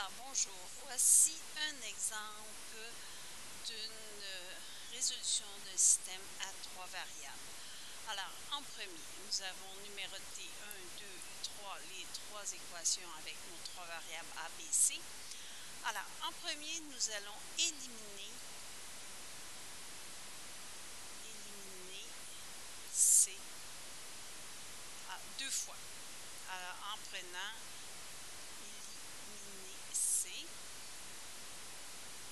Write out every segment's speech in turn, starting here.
Alors bonjour, voici un exemple d'une résolution d'un système à trois variables. Alors en premier, nous avons numéroté 1, 2 et 3 les trois équations avec nos trois variables A, B, C. Alors en premier, nous allons éliminer C deux fois. Alors en prenant éliminer C,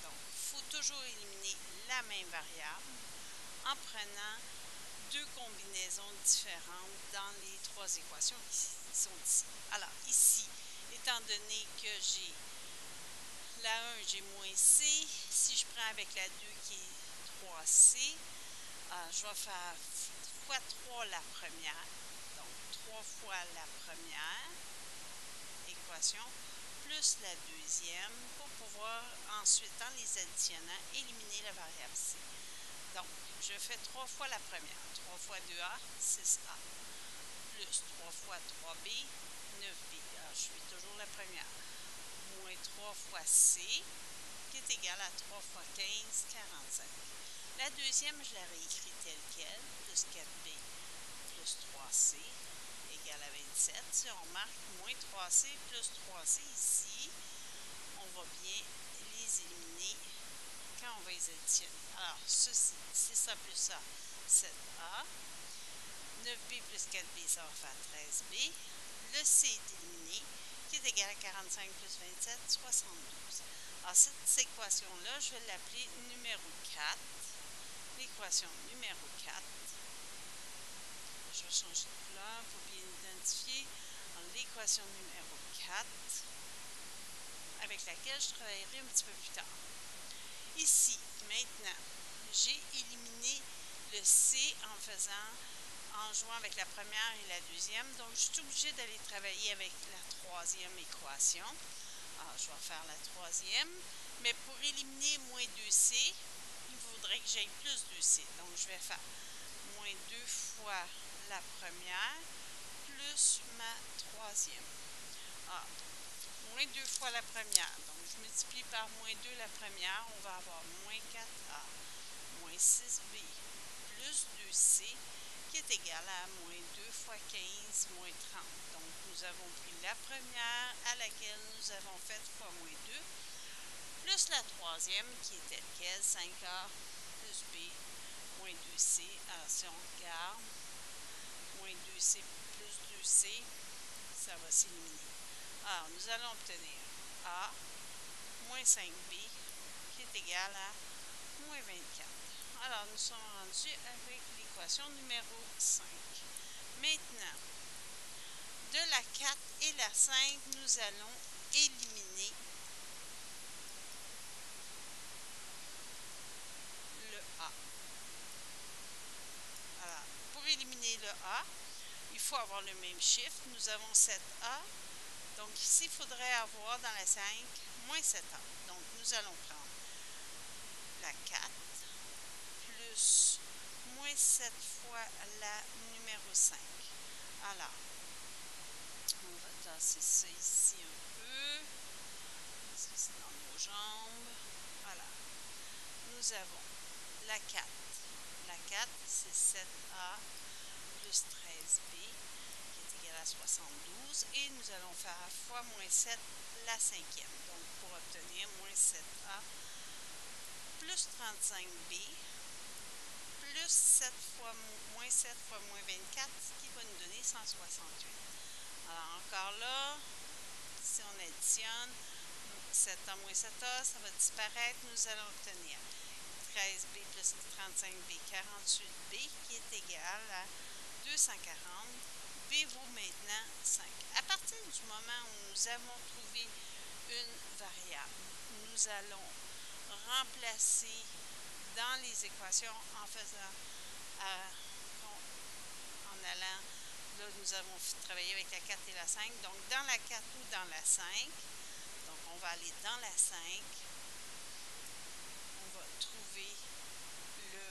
donc il faut toujours éliminer la même variable en prenant deux combinaisons différentes dans les trois équations qui sont ici. Alors ici, étant donné que j'ai la 1, j'ai moins C, si je prends avec la 2 qui est 3C, je vais faire fois 3 la première, donc 3 fois la première équation, plus la deuxième, pour pouvoir ensuite, en les additionnant, éliminer la variable C. Donc, je fais 3 fois la première. 3 fois 2A, 6A. Plus 3 fois 3B, 9B. Alors, je suis toujours la première. Moins 3 fois C, qui est égal à 3 fois 15, 45. La deuxième, je la réécris telle qu'elle, plus 4B, plus 3C, égale à 27. Si on marque moins 3C plus 3C ici, on va bien les éliminer quand on va les additionner. Alors, ceci, 6A plus A, 7A. 9B plus 4B, ça va faire 13B. Le C est éliminé, qui est égal à 45 plus 27, 72. Alors, cette équation-là, je vais l'appeler numéro 4. L'équation numéro 4. Je vais changer de couleur pour bien identifier. L'équation numéro 4, avec laquelle je travaillerai un petit peu plus tard. Ici, maintenant, j'ai éliminé le C en jouant avec la première et la deuxième. Donc, je suis obligée d'aller travailler avec la troisième équation. Alors, je vais faire la troisième. Mais pour éliminer moins 2C, il faudrait que j'aille plus 2C. Donc, je vais faire moins 2 fois la première plus ma troisième. Moins 2 fois la première. Donc, je multiplie par moins 2 la première. On va avoir moins 4A, moins 6B, plus 2C, qui est égal à moins 2 fois 15, moins 30. Donc, nous avons pris la première à laquelle nous avons fait fois moins 2, plus la troisième qui est telle qu'elle, 5A plus B, moins 2C. Alors, si on regarde, moins 2C plus 2C, ça va s'éliminer. Alors, nous allons obtenir A moins 5B qui est égal à moins 24. Alors, nous sommes rendus avec l'équation numéro 5. Maintenant, de la 4 et la 5, nous allons éliminer le A. Alors, pour éliminer le A, il faut avoir le même chiffre. Nous avons 7A. Donc, ici, il faudrait avoir dans la 5 moins 7A. Donc, nous allons prendre la 4 plus moins 7 fois la numéro 5. Alors, on va tasser ça ici un peu. Ça, c'est dans nos jambes. Voilà. Nous avons la 4. La 4, c'est 7A plus 13B, qui est égal à 72. Et nous allons faire fois moins 7 la cinquième. Donc, pour obtenir moins 7A plus 35B plus 7 fois moins 7 fois moins 24, ce qui va nous donner 168. Alors, encore là, si on additionne 7A moins 7A, ça va disparaître. Nous allons obtenir 13B plus 35B, 48B, qui est égal à 240. B vaut maintenant 5. À partir du moment où nous avons trouvé une variable, nous allons remplacer dans les équations en allant, là nous avons travaillé avec la 4 et la 5, donc dans la 4 ou dans la 5, donc on va aller dans la 5, on va trouver le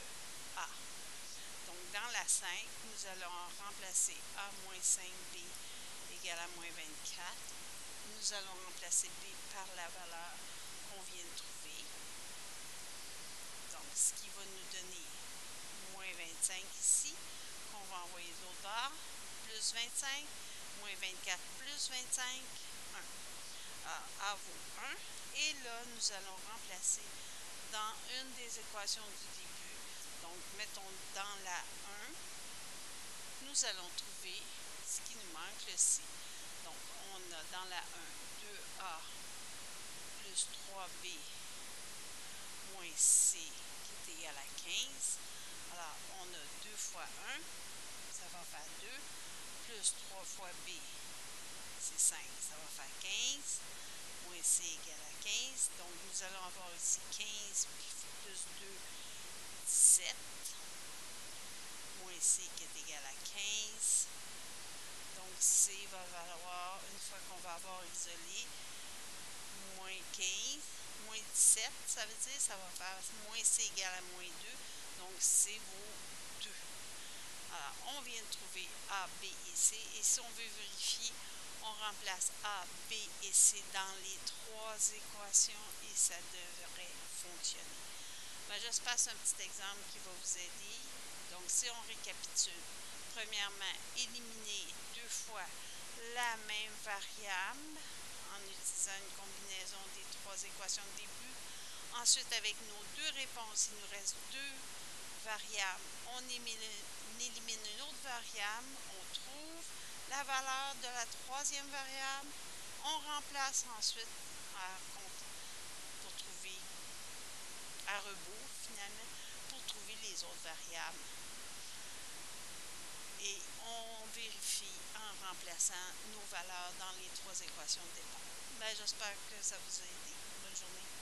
A. Donc dans la 5, nous allons remplacer A moins 5B égale à moins 24. nous allons remplacer B par la valeur qu'on vient de trouver. Donc, ce qui va nous donner moins 25 ici, qu'on va envoyer de l'autre bord, plus 25, moins 24 plus 25, 1. A vaut 1. Et là, nous allons remplacer dans une des équations du début. Donc, mettons dans la 1, nous allons trouver ce qui nous manque, le C. Donc, on a dans la 1, 2A plus 3B moins C qui est égal à 15. Alors, on a 2 fois 1, ça va faire 2, plus 3 fois B, c'est 5, ça va faire 15, moins C égale à 15. Donc, nous allons avoir ici 15 plus 2, 17, moins C qui est égal à 15. Donc, C va valoir, une fois qu'on va avoir isolé, moins 15, moins 17, ça veut dire ça va faire moins C égale à moins 2. Donc, C vaut 2. Alors, on vient de trouver A, B et C. Et si on veut vérifier, on remplace A, B et C dans les 3 équations et ça devrait fonctionner. Ben, je passe un petit exemple qui va vous aider. Donc, si on récapitule, premièrement, éliminer 2 fois la même variable en utilisant une combinaison des 3 équations de début. Ensuite, avec nos 2 réponses, il nous reste 2 variables. On élimine une autre variable, on trouve la valeur de la 3e variable, on remplace ensuite pour trouver à rebours finalement, pour trouver les autres variables. Et on vérifie en remplaçant nos valeurs dans les 3 équations de départ. Ben, j'espère que ça vous a aidé. Bonne journée.